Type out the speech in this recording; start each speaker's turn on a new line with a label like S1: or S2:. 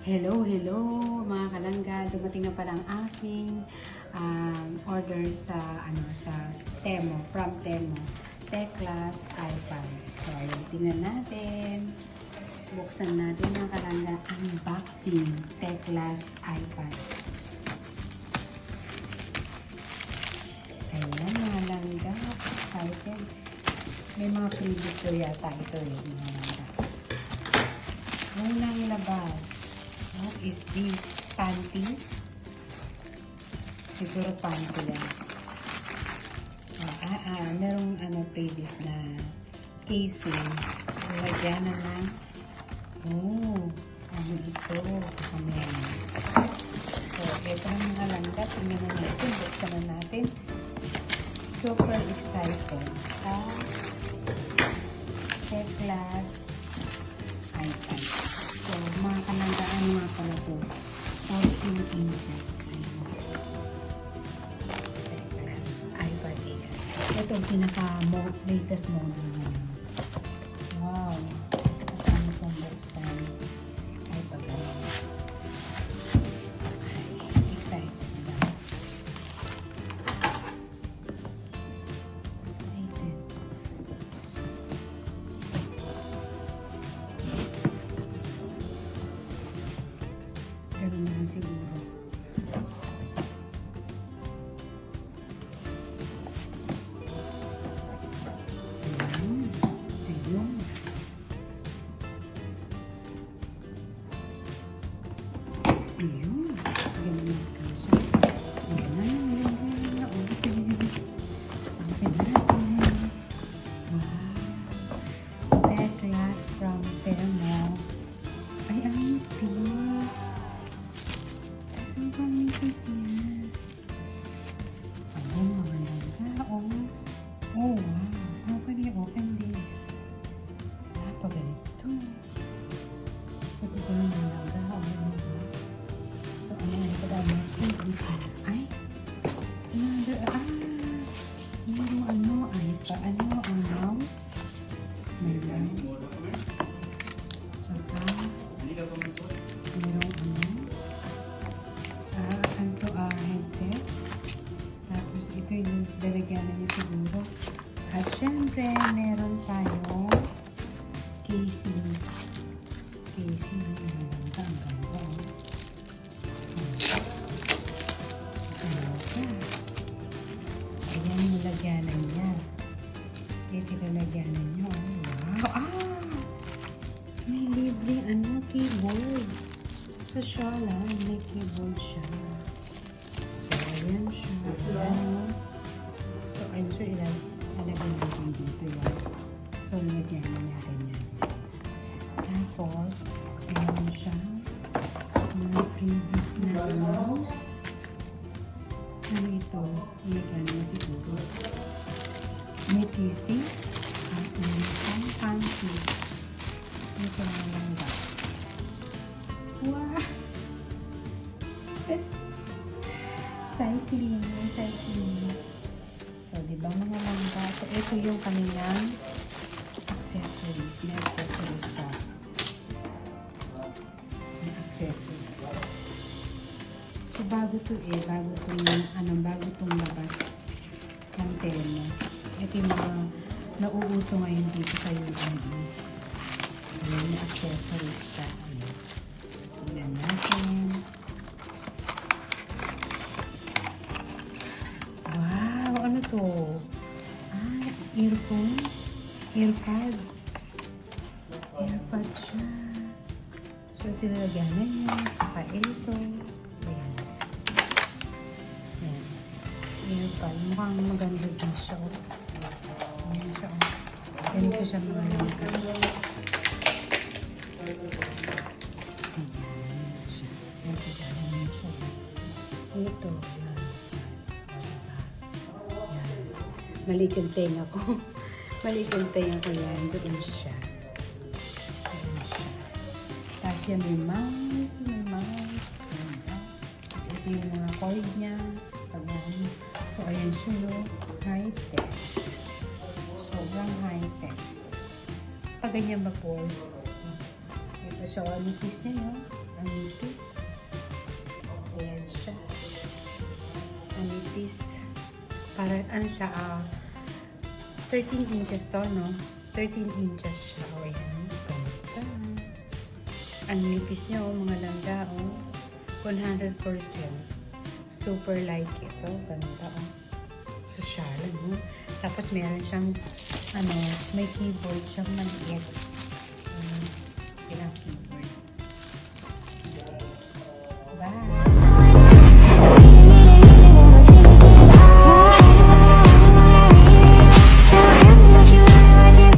S1: Hello, hello mga kalangga. Dumating na pala ang aking order sa Temo, from Temo. Teclas iPad. So, ayun, tingnan natin. Buksan natin mga kalangga. Unboxing Teclas iPad. Ayan mga kalangga. Excited. May mga previous to yata ito eh. Mga kalangga. Unang labas. What is this? Panty? Siguro panty yan. Merong previous na casing. Lagyan na lang. Ano ito? Kamera. So, ito ang mga langga. Tingnan na natin. Buksan na natin. Super excited sa Teclas iPad. So, mga kalanggaan mga pala ito. 14 inches. Teclas iPad Air. Ito ang pinaka-latest model na yun. Wow! Kasama itong buksan. iPad Air. Excited na. Excited. Ganun na siguro. Ayun. Ayun. Ayun. Ganun na kasi. Ganun na. Open natin. Wow. Teclas from Temo. Ay, ang nipis. Sobrang nipis niya. Maganda. Oh, wow. How can you open this? Ganito. Pwede ko lang malaga. So, ano nga ito dahil nipis na. Ay! Merong ang mouse. May mouse. So, merong headset. Tapos ito yung lalagyan na niya siguro. At syempre, meron tayong casing. Casing. Ang ganda. Ayan yung lalagyanan niya. Ito yung lalagyanan niya. Wow! May libreng keyboard. So, siya lang. May keyboard siya. So, ayan siya. Ayan. So, I'm sure ilalagay natin dito yan. So, lagyan na natin yan. Tapos, ayan siya. May previous na mouse. Ano ito? Ilagyan na siguro. May PC. At may panty. Ito na lang ba? Wow! Cycling. So, di ba mga langga? So, ito yung kanilang accessories. May accessories siya. May accessories. So, bago itong labas ng Temo. Ito yung mga nauuso ngayon dito sa UAE. Ayan, may accessories siya. Tignan natin. Wow! Ano to? Earphone? Earpod. Earpod siya. So, tinalagyan na niya. Saka ito. Ayan. Ayan. Earpod. Mukhang maganda din siya. Ayan siya. Ganito siya mga langka. Ito. Yan. Maliit yung tenga ko. Maliit yung tenga ko yan. Doon siya. Tapos yan may mouse. Tapos ito yung mga cord niya. So, ayan siya no. High-tech. Sobrang high-tech. Pag ganyan ba po? Ito siya. Nipis niya yun. Ang nipis. Para, ano siya, 13 inches to, no? 13 inches siya. O, yan. Ganda. Ang nipis niya, mga langga, 100%. Super like ito. Ganda, Social, no? Tapos, meron siyang, may keyboard siyang maliit.